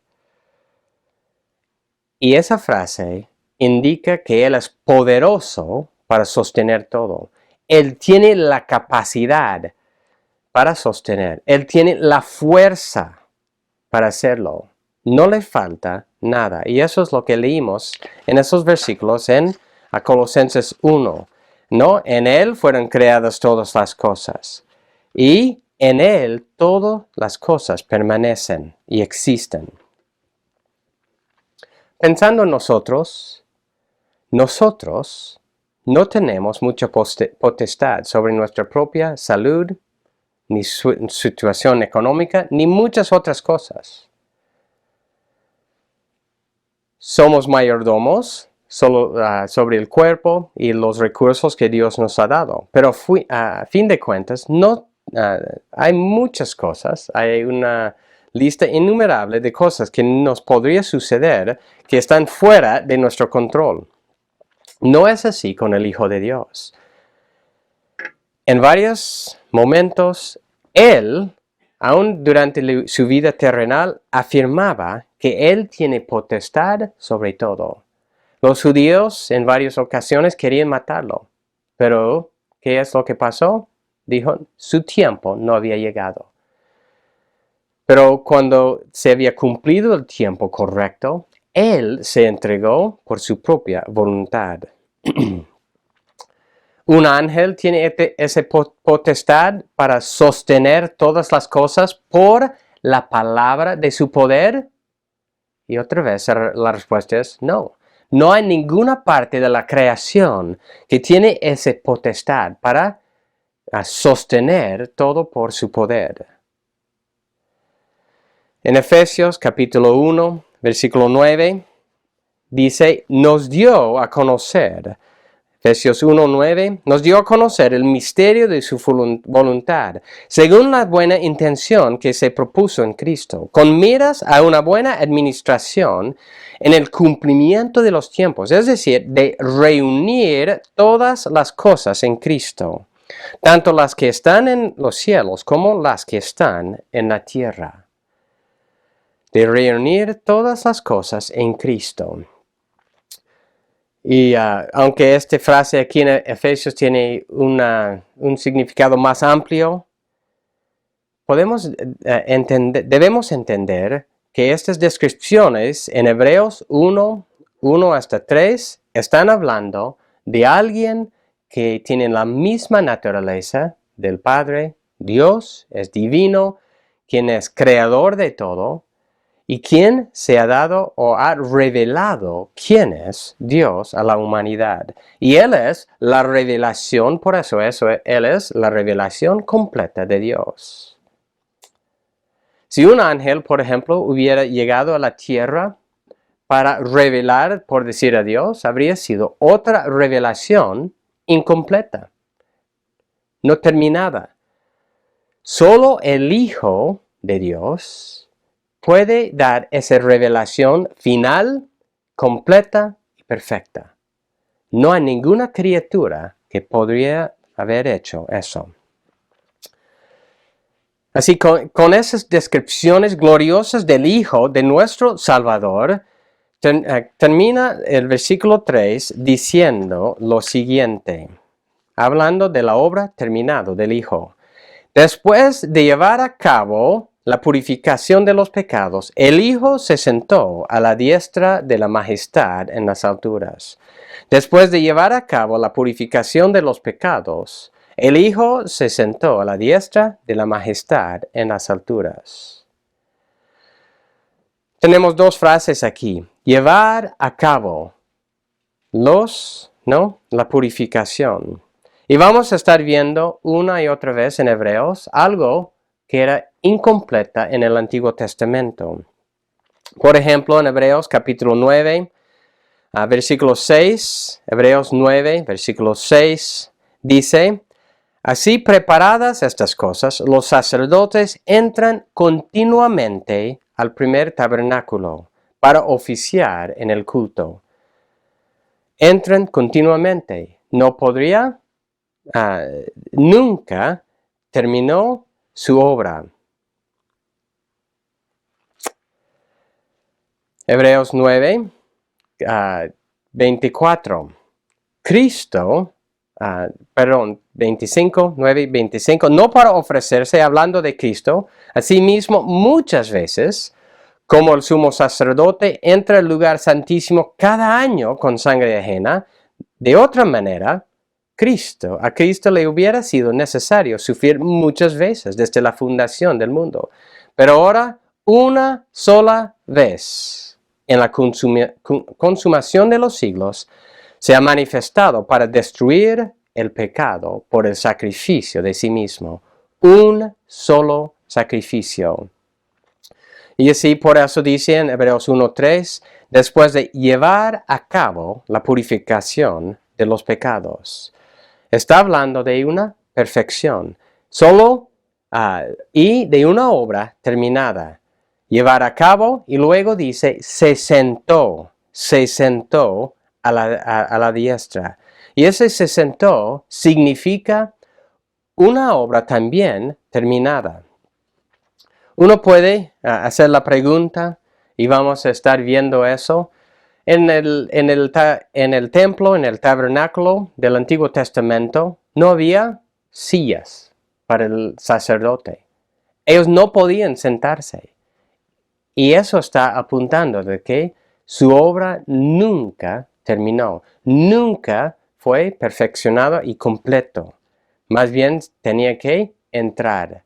Y esa frase indica que Él es poderoso para sostener todo. Él tiene la capacidad para sostener. Él tiene la fuerza para hacerlo. No le falta nada. Y eso es lo que leímos en esos versículos en Colosenses 1. ¿No? En Él fueron creadas todas las cosas. Y en Él todas las cosas permanecen y existen. Pensando en nosotros no tenemos mucha potestad sobre nuestra propia salud, ni situación económica, ni muchas otras cosas. Somos mayordomos sobre el cuerpo y los recursos que Dios nos ha dado. Pero a fin de cuentas, hay muchas cosas, hay una lista innumerable de cosas que nos podría suceder que están fuera de nuestro control. No es así con el Hijo de Dios. En varios momentos, Él, aún durante su vida terrenal, afirmaba que Él tiene potestad sobre todo. Los judíos en varias ocasiones querían matarlo. Pero, ¿qué es lo que pasó? Dijo, su tiempo no había llegado. Pero cuando se había cumplido el tiempo correcto, Él se entregó por su propia voluntad. Un ángel tiene esa potestad para sostener todas las cosas por la palabra de su poder. Y otra vez la respuesta es no. No hay ninguna parte de la creación que tiene esa potestad para sostener todo por su poder. En Efesios capítulo 1, versículo 9, dice, nos dio a conocer, Efesios 1, 9, nos dio a conocer el misterio de su voluntad, según la buena intención que se propuso en Cristo, con miras a una buena administración en el cumplimiento de los tiempos, es decir, de reunir todas las cosas en Cristo, tanto las que están en los cielos como las que están en la tierra. De reunir todas las cosas en Cristo. Y aunque esta frase aquí en Efesios tiene un significado más amplio, debemos entender que estas descripciones en Hebreos 1 hasta 3 están hablando de alguien que tiene la misma naturaleza del Padre. Dios es divino, quien es creador de todo, y quien se ha dado o ha revelado quién es Dios a la humanidad. Y Él es la revelación, por eso Él es la revelación completa de Dios. Si un ángel, por ejemplo, hubiera llegado a la tierra para revelar, por decir a Dios, habría sido otra revelación incompleta, no terminada. Solo el Hijo de Dios puede dar esa revelación final, completa y perfecta. No hay ninguna criatura que podría haber hecho eso. Así, con esas descripciones gloriosas del Hijo de nuestro Salvador, termina el versículo 3 diciendo lo siguiente, hablando de la obra terminada del Hijo. Después de llevar a cabo la purificación de los pecados, el Hijo se sentó a la diestra de la majestad en las alturas. Después de llevar a cabo la purificación de los pecados, el Hijo se sentó a la diestra de la majestad en las alturas. Tenemos dos frases aquí. Llevar a cabo la purificación. Y vamos a estar viendo una y otra vez en Hebreos algo que era incompleta en el Antiguo Testamento. Por ejemplo, en Hebreos capítulo 9, versículo 6, Hebreos 9, versículo 6, dice, así preparadas estas cosas, los sacerdotes entran continuamente al primer tabernáculo para oficiar en el culto. Entran continuamente. No podría, nunca terminó su obra. Hebreos 9, 24. Cristo 25, 9 y 25, no para ofrecerse, hablando de Cristo, asimismo muchas veces, como el sumo sacerdote entra al lugar santísimo cada año con sangre ajena, de otra manera, a Cristo le hubiera sido necesario sufrir muchas veces desde la fundación del mundo. Pero ahora, una sola vez, en la consumación de los siglos, se ha manifestado para destruir el pecado por el sacrificio de sí mismo. Un solo sacrificio. Y así por eso dice en Hebreos 1:3, después de llevar a cabo la purificación de los pecados. Está hablando de una perfección, solo y de una obra terminada. Llevar a cabo, y luego dice, se sentó a la diestra. Y ese se sentó significa una obra también terminada. Uno puede hacer la pregunta, y vamos a estar viendo eso, en el templo, en el tabernáculo del Antiguo Testamento, no había sillas para el sacerdote. Ellos no podían sentarse. Y eso está apuntando de que su obra nunca terminó, nunca fue perfeccionado y completo. Más bien tenía que entrar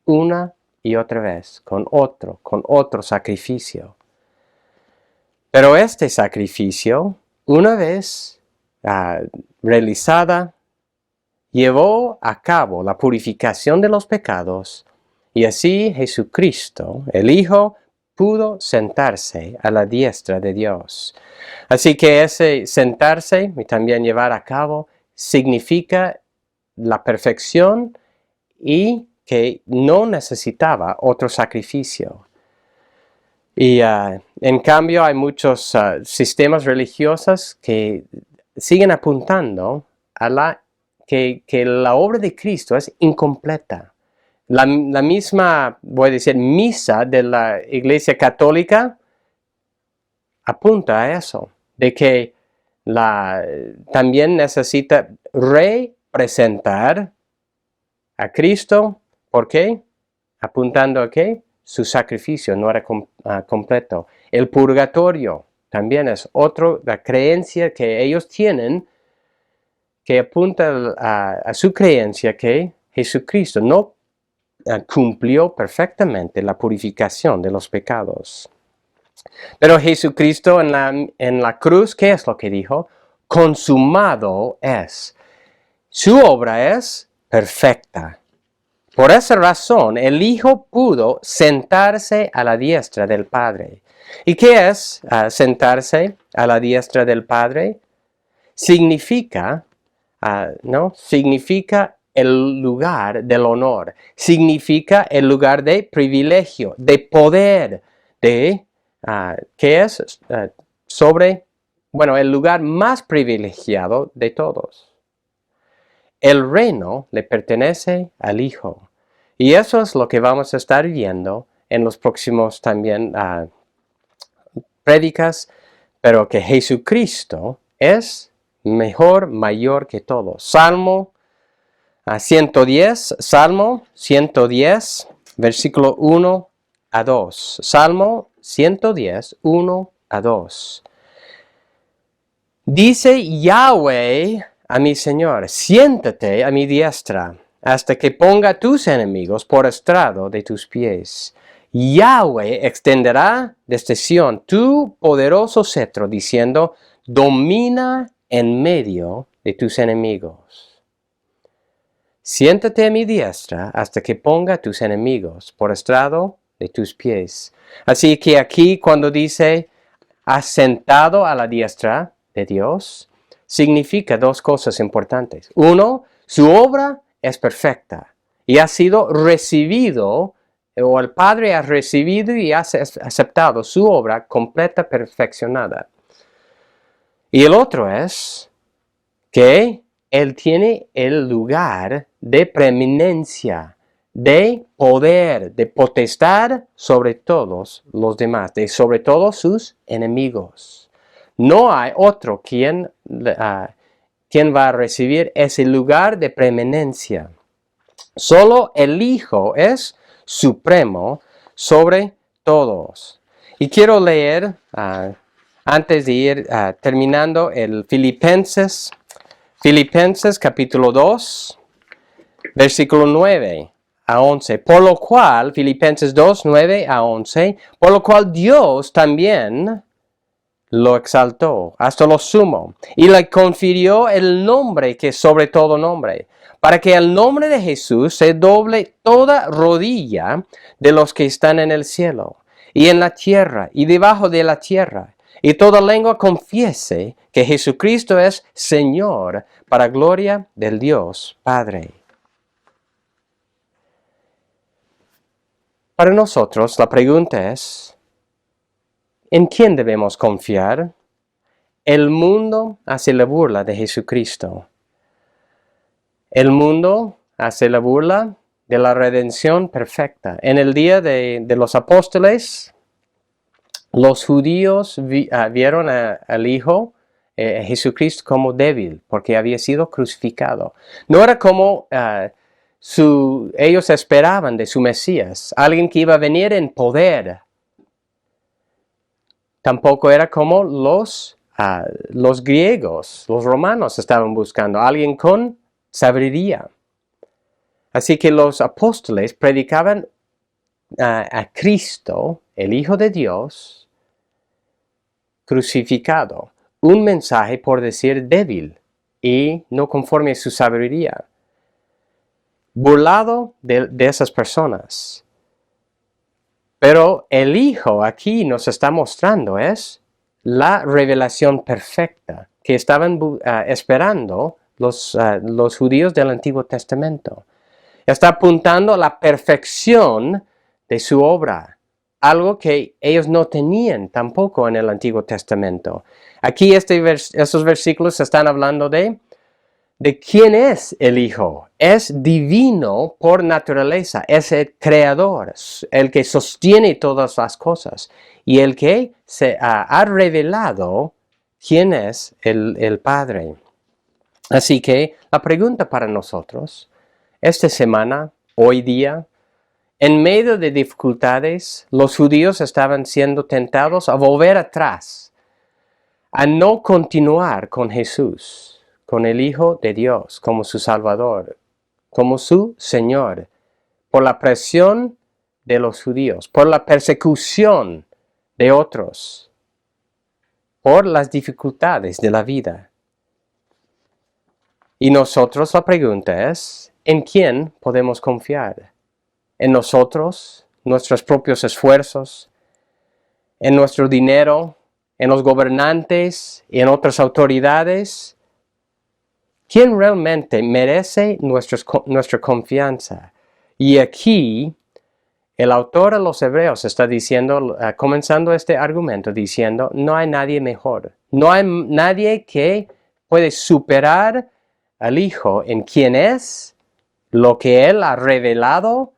una y otra vez con otro sacrificio. Pero este sacrificio, una vez realizada, llevó a cabo la purificación de los pecados, y así Jesucristo, el Hijo, pudo sentarse a la diestra de Dios. Así que ese sentarse y también llevar a cabo significa la perfección y que no necesitaba otro sacrificio. Y en cambio hay muchos sistemas religiosos que siguen apuntando a que la obra de Cristo es incompleta. La misma, voy a decir, misa de la Iglesia Católica apunta a eso, de que también necesita representar a Cristo. ¿Por qué? Apuntando a qué? Su sacrificio no era completo. El purgatorio también es la creencia que ellos tienen, que apunta a su creencia que Jesucristo no cumplió perfectamente la purificación de los pecados. Pero Jesucristo en la cruz, ¿qué es lo que dijo? Consumado es. Su obra es perfecta. Por esa razón, el Hijo pudo sentarse a la diestra del Padre. ¿Y qué es sentarse a la diestra del Padre? Significa, ¿no? Significa el lugar del honor. Significa el lugar de privilegio, de poder, ¿qué es? El lugar más privilegiado de todos. El reino le pertenece al Hijo. Y eso es lo que vamos a estar viendo en los próximos también prédicas, pero que Jesucristo es mejor, mayor que todo. Salmo 110, versículo 1 a 2. Salmo 110, 1 a 2. Dice Yahweh a mi Señor, siéntate a mi diestra, hasta que ponga tus enemigos por estrado de tus pies. Yahweh extenderá desde Sión tu poderoso cetro, diciendo, domina en medio de tus enemigos. Siéntate a mi diestra hasta que ponga tus enemigos por estrado de tus pies. Así que aquí cuando dice, has sentado a la diestra de Dios, significa dos cosas importantes. Uno, su obra es perfecta y ha sido recibido, o el Padre ha recibido y ha aceptado su obra completa, perfeccionada. Y el otro es que Él tiene el lugar de preeminencia, de poder, de potestad sobre todos los demás, sobre todos sus enemigos. No hay otro quien quien va a recibir ese lugar de preeminencia. Solo el Hijo es supremo sobre todos. Y quiero leer, antes de ir terminando, el Filipenses capítulo 2, versículo 9 a 11. Por lo cual, Filipenses 2, 9 a 11, por lo cual Dios también lo exaltó hasta lo sumo y le confirió el nombre que es sobre todo nombre, para que al nombre de Jesús se doble toda rodilla de los que están en el cielo y en la tierra y debajo de la tierra, y toda lengua confiese que Jesucristo es Señor, para gloria del Dios Padre. Para nosotros la pregunta es, ¿en quién debemos confiar? El mundo hace la burla de Jesucristo. El mundo hace la burla de la redención perfecta. En el día de los apóstoles, los judíos vieron al Hijo Jesucristo como débil, porque había sido crucificado. No era como ellos esperaban de su Mesías, alguien que iba a venir en poder. Tampoco era como los griegos, los romanos estaban buscando, alguien con sabiduría. Así que los apóstoles predicaban a Cristo, el Hijo de Dios, crucificado. Un mensaje, por decir, débil y no conforme a su sabiduría. Burlado de esas personas. Pero el Hijo aquí nos está mostrando es la revelación perfecta que estaban esperando los judíos del Antiguo Testamento. Está apuntando a la perfección de su obra, algo que ellos no tenían tampoco en el Antiguo Testamento. Aquí estos versículos están hablando de quién es el Hijo. Es divino por naturaleza, es el creador, el que sostiene todas las cosas y el que se ha revelado quién es el Padre. Así que la pregunta para nosotros, esta semana, hoy día, en medio de dificultades, los judíos estaban siendo tentados a volver atrás, a no continuar con Jesús, con el Hijo de Dios, como su Salvador, como su Señor, por la presión de los judíos, por la persecución de otros, por las dificultades de la vida. Y nosotros la pregunta es, ¿en quién podemos confiar? ¿En nosotros, nuestros propios esfuerzos, en nuestro dinero, en los gobernantes y en otras autoridades? ¿Quién realmente merece nuestra confianza? Y aquí el autor de los Hebreos está diciendo, comenzando este argumento, diciendo, no hay nadie mejor. No hay nadie que puede superar al Hijo en quien es, lo que Él ha revelado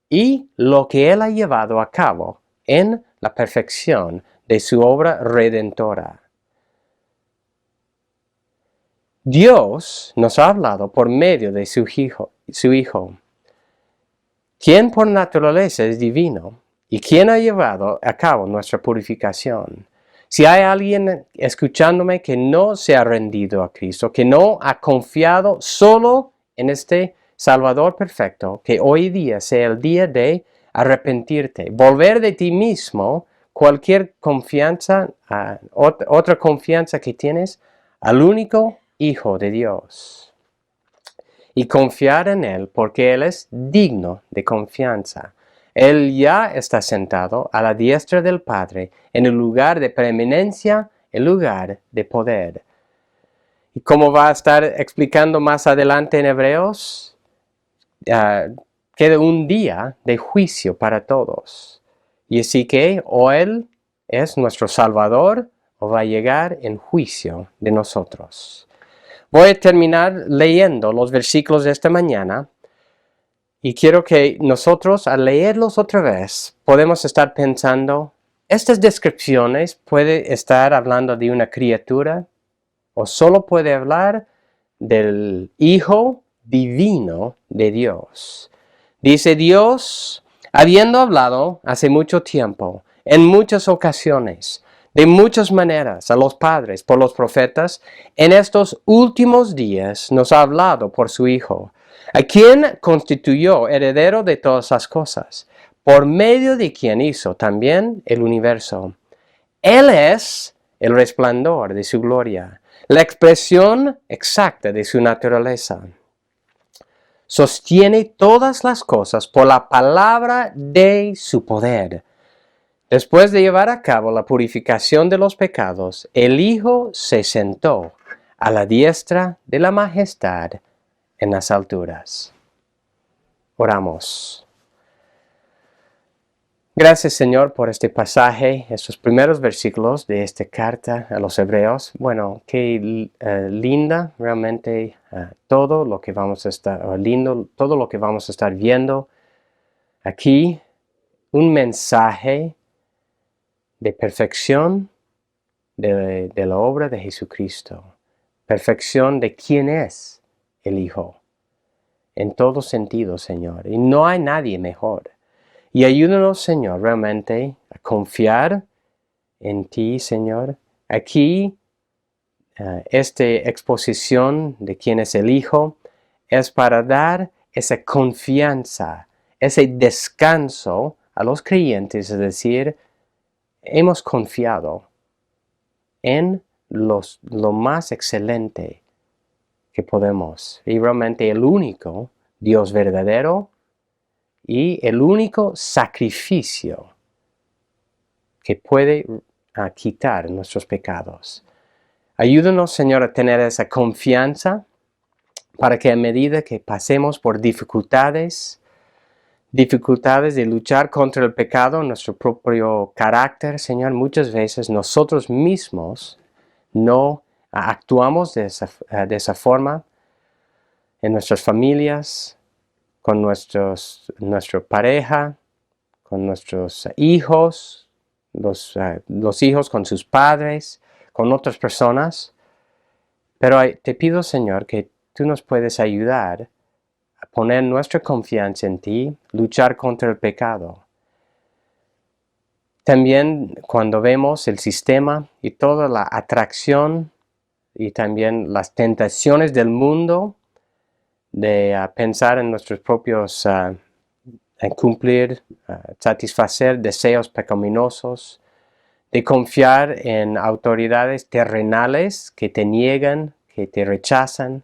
y lo que Él ha llevado a cabo en la perfección de su obra redentora. Dios nos ha hablado por medio de su Hijo, quien por naturaleza es divino y quien ha llevado a cabo nuestra purificación. Si hay alguien escuchándome que no se ha rendido a Cristo, que no ha confiado solo en este Salvador perfecto, que hoy día sea el día de arrepentirte, volver de ti mismo, cualquier confianza, otra confianza que tienes, al único Hijo de Dios. Y confiar en Él porque Él es digno de confianza. Él ya está sentado a la diestra del Padre en el lugar de preeminencia, el lugar de poder. Y como va a estar explicando más adelante en Hebreos, queda un día de juicio para todos. Y así que o Él es nuestro Salvador o va a llegar en juicio de nosotros. Voy a terminar leyendo los versículos de esta mañana. Y quiero que nosotros, al leerlos otra vez, podemos estar pensando, ¿estas descripciones puede estar hablando de una criatura? ¿O solo puede hablar del Hijo divino de Dios. Dice Dios, habiendo hablado hace mucho tiempo, en muchas ocasiones, de muchas maneras a los padres por los profetas, en estos últimos días nos ha hablado por su Hijo, a quien constituyó heredero de todas las cosas, por medio de quien hizo también el universo. Él es el resplandor de su gloria, la expresión exacta de su naturaleza. Sostiene todas las cosas por la palabra de su poder. Después de llevar a cabo la purificación de los pecados, el Hijo se sentó a la diestra de la majestad en las alturas. Oramos. Gracias, Señor, por este pasaje, estos primeros versículos de esta carta a los hebreos. Bueno, qué linda realmente todo lo que vamos a estar, todo lo que vamos a estar viendo aquí. Un mensaje de perfección de la obra de Jesucristo. Perfección de quién es el Hijo. En todo sentido, Señor. Y no hay nadie mejor. Y ayúdanos, Señor, realmente a confiar en ti, Señor. Aquí, esta exposición de quién es el Hijo es para dar esa confianza, ese descanso a los creyentes, es decir, hemos confiado en lo más excelente que podemos. Y realmente el único Dios verdadero y el único sacrificio que puede quitar nuestros pecados. Ayúdanos, Señor, a tener esa confianza para que a medida que pasemos por dificultades de luchar contra el pecado, nuestro propio carácter, Señor, muchas veces nosotros mismos no actuamos de esa forma en nuestras familias, con nuestra pareja, con nuestros hijos, los hijos con sus padres, con otras personas. Pero te pido, Señor, que tú nos puedes ayudar a poner nuestra confianza en ti, luchar contra el pecado. También cuando vemos el sistema y toda la atracción y también las tentaciones del mundo de pensar en nuestros propios, en cumplir, satisfacer deseos pecaminosos, de confiar en autoridades terrenales que te niegan, que te rechazan.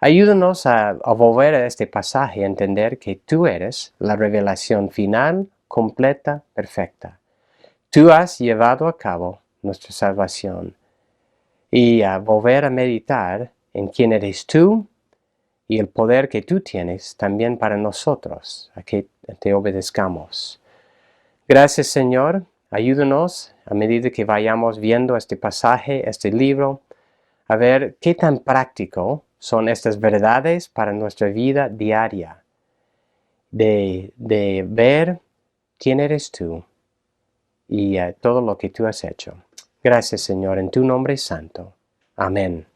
Ayúdanos a volver a este pasaje, a entender que tú eres la revelación final, completa, perfecta. Tú has llevado a cabo nuestra salvación. Y a volver a meditar en quién eres tú y el poder que tú tienes también para nosotros, a que te obedezcamos. Gracias, Señor. Ayúdanos a medida que vayamos viendo este pasaje, este libro, a ver qué tan práctico son estas verdades para nuestra vida diaria, de ver quién eres tú y todo lo que tú has hecho. Gracias, Señor, en tu nombre santo. Amén.